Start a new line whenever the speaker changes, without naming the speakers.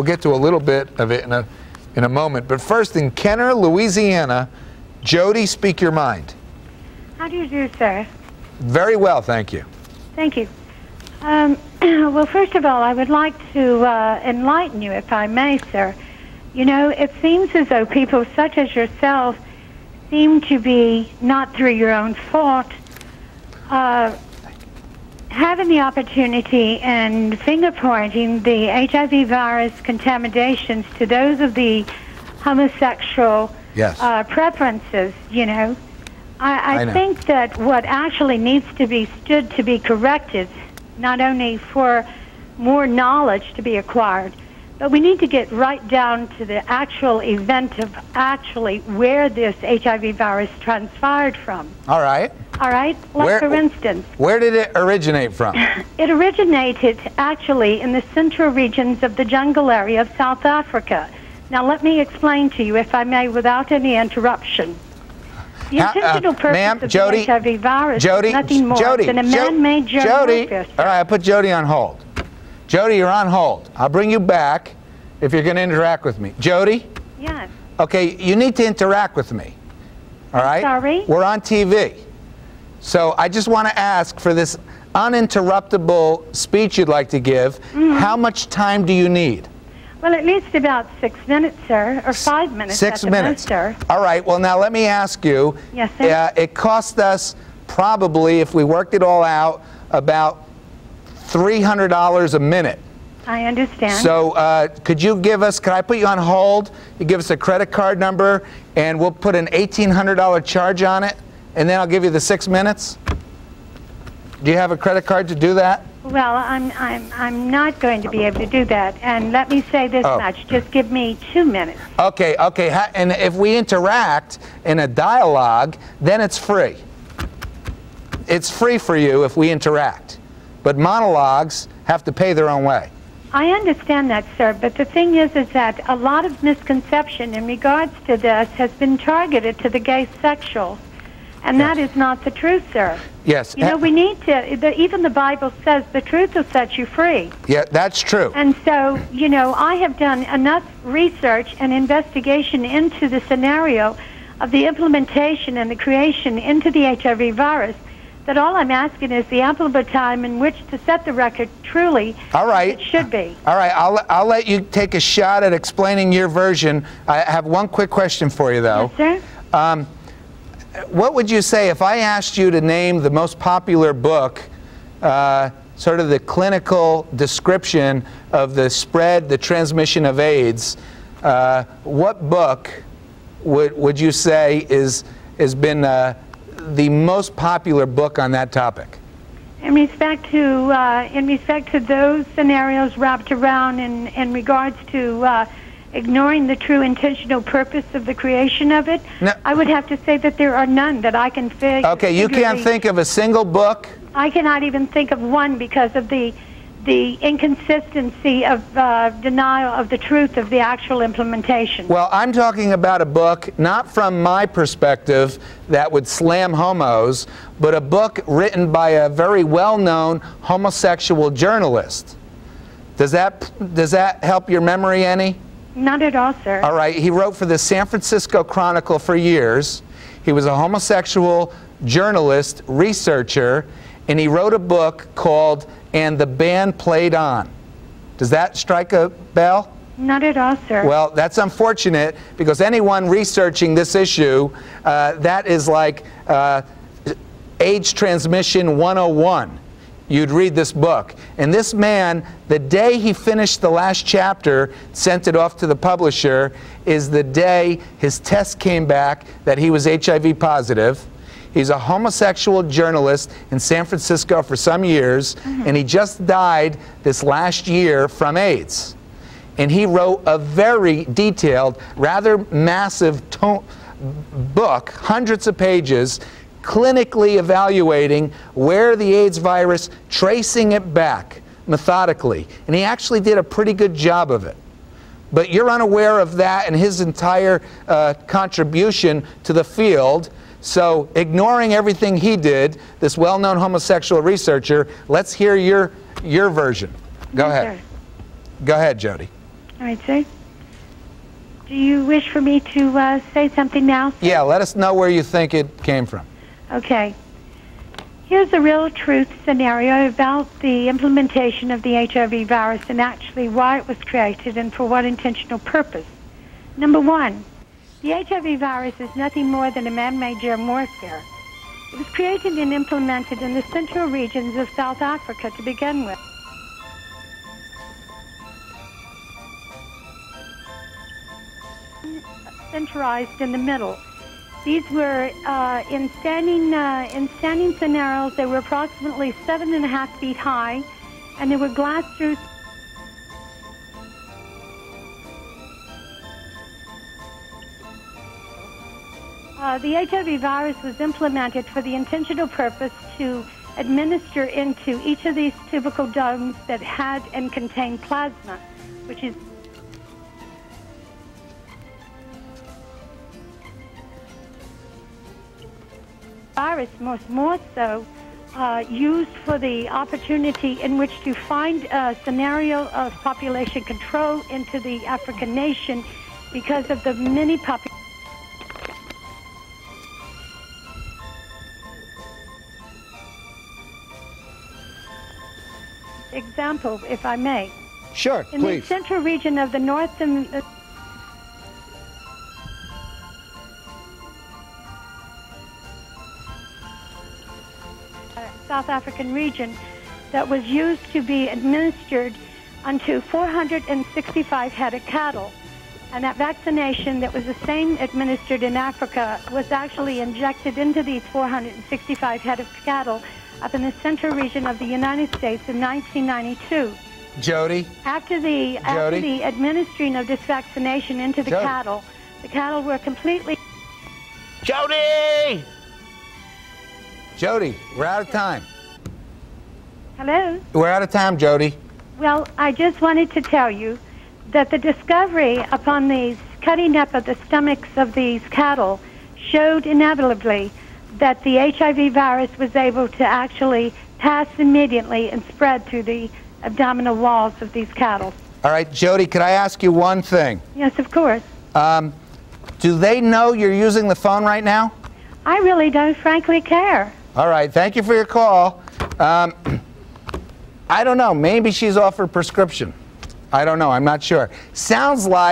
We'll get to a little bit of it in a moment. But first, in Kenner, Louisiana, Jody, speak your mind.
How do you do, sir?
Very well, thank you.
Thank you. Well, first of all, I would like to enlighten you, if I may, sir. You know, it seems as though people such as yourself seem to be, not through your own fault, having the opportunity and finger-pointing the HIV virus contaminations to those of the homosexual preferences, you know. I think that what actually needs to be stood to be corrected, not only for more knowledge to be acquired, but we need to get right down to the actual event of actually where this HIV virus transpired from.
All right.
All right? Like, for instance,
where did it originate from?
It originated actually in the central regions of the jungle area of South Africa. Now, let me explain to you, if I may, without any interruption. The intentional purpose of the HIV virus is nothing more than a man-made germ warfare.
All right, I put Jody on hold. Jody, you're on hold. I'll bring you back if you're going to interact with me. Jody?
Yes.
Okay, you need to interact with me. All right?
Sorry?
We're on TV. So I just want to ask, for this uninterruptible speech you'd like to give, how much time do you need?
Well, at least about 6 minutes, sir, or 5 minutes.
6 minutes.
Most, sir.
All right, well, now let me ask you.
Yes, sir.
It cost us probably, if we worked it all out, about $300 a minute.
I understand.
So could I put you on hold? You give us a credit card number, and we'll put an $1,800 charge on it, and then I'll give you the 6 minutes. Do you have a credit card to do that?
Well, I'm not going to be able to do that. And let me say this much. Just give me 2 minutes.
Okay, okay. And if we interact in a dialogue, then it's free. It's free for you if we interact. But monologues have to pay their own way.
I understand that, sir. But the thing is that a lot of misconception in regards to this has been targeted to the gay sexuals. And that is not the truth, sir.
Yes.
You know, we need to, even the Bible says the truth will set you free.
Yeah, that's true.
And so, you know, I have done enough research and investigation into the scenario of the implementation and the creation into the HIV virus that all I'm asking is the ample time in which to set the record truly as it should be.
All right, I'll let you take a shot at explaining your version. I have one quick question for you, though.
Yes, sir.
What would you say if I asked you to name the most popular book, sort of the clinical description of the spread, the transmission of AIDS? What book would you say has been the most popular book on that topic?
In respect to those scenarios wrapped around in regards to ignoring the true intentional purpose of the creation of it, no. I would have to say that there are none that I can figure.
Okay, you can't think of a single book?
I cannot even think of one because of the inconsistency of denial of the truth of the actual implementation.
Well, I'm talking about a book, not from my perspective, that would slam homos, but a book written by a very well-known homosexual journalist. Does that help your memory any?
Not at all, sir.
All right. He wrote for the San Francisco Chronicle for years. He was a homosexual journalist, researcher, and he wrote a book called "And the Band Played On." Does that strike a bell?
Not at all, sir.
Well, that's unfortunate, because anyone researching this issue, that is like AIDS transmission 101. You'd read this book. And this man, the day he finished the last chapter, sent it off to the publisher, is the day his test came back that he was HIV positive. He's a homosexual journalist in San Francisco for some years, and he just died this last year from AIDS. And he wrote a very detailed, rather massive book, hundreds of pages, clinically evaluating where the AIDS virus, tracing it back methodically. And he actually did a pretty good job of it. But you're unaware of that and his entire contribution to the field. So ignoring everything he did, this well-known homosexual researcher, let's hear your version. Go ahead.
Sir.
Go ahead, Jody.
All right, sir. Do you wish for me to say something now, sir?
Yeah, let us know where you think it came from.
Okay. Here's a real truth scenario about the implementation of the HIV virus and actually why it was created and for what intentional purpose. Number one, the HIV virus is nothing more than a man-made germ warfare. It was created and implemented in the central regions of South Africa to begin with. Centralized in the middle. These were in standing scenarios. They were approximately 7.5 feet high, and they were glass through. The HIV virus was implemented for the intentional purpose to administer into each of these tubercle domes that had and contained plasma, which is virus more so used for the opportunity in which to find a scenario of population control into the African nation because of the many example, if I may.
Sure,
in
please.
The central region of the North and South African region that was used to be administered unto 465 head of cattle. And that vaccination that was the same administered in Africa was actually injected into these 465 head of cattle up in the central region of the United States in 1992.
Jody?
After the administering of this vaccination into the cattle were completely...
Jody! Jody, we're out of time.
Hello?
We're out of time, Jody.
Well, I just wanted to tell you that the discovery upon these cutting up of the stomachs of these cattle showed inevitably that the HIV virus was able to actually pass immediately and spread through the abdominal walls of these cattle.
All right, Jody, could I ask you one thing?
Yes, of course.
Do they know you're using the phone right now?
I really don't frankly care.
All right, thank you for your call. I don't know, maybe she's off her prescription. I don't know, I'm not sure. Sounds like